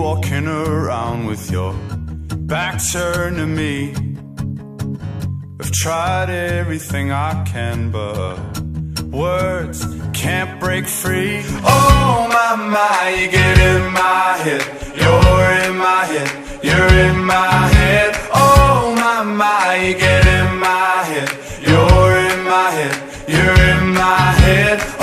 walking around with your back turned to me. I've tried everything I can, but words can't break free. Oh my, you get in my head. You're in my head, you're in my head. Oh my, you get in my head. You're in my head, you're in my head.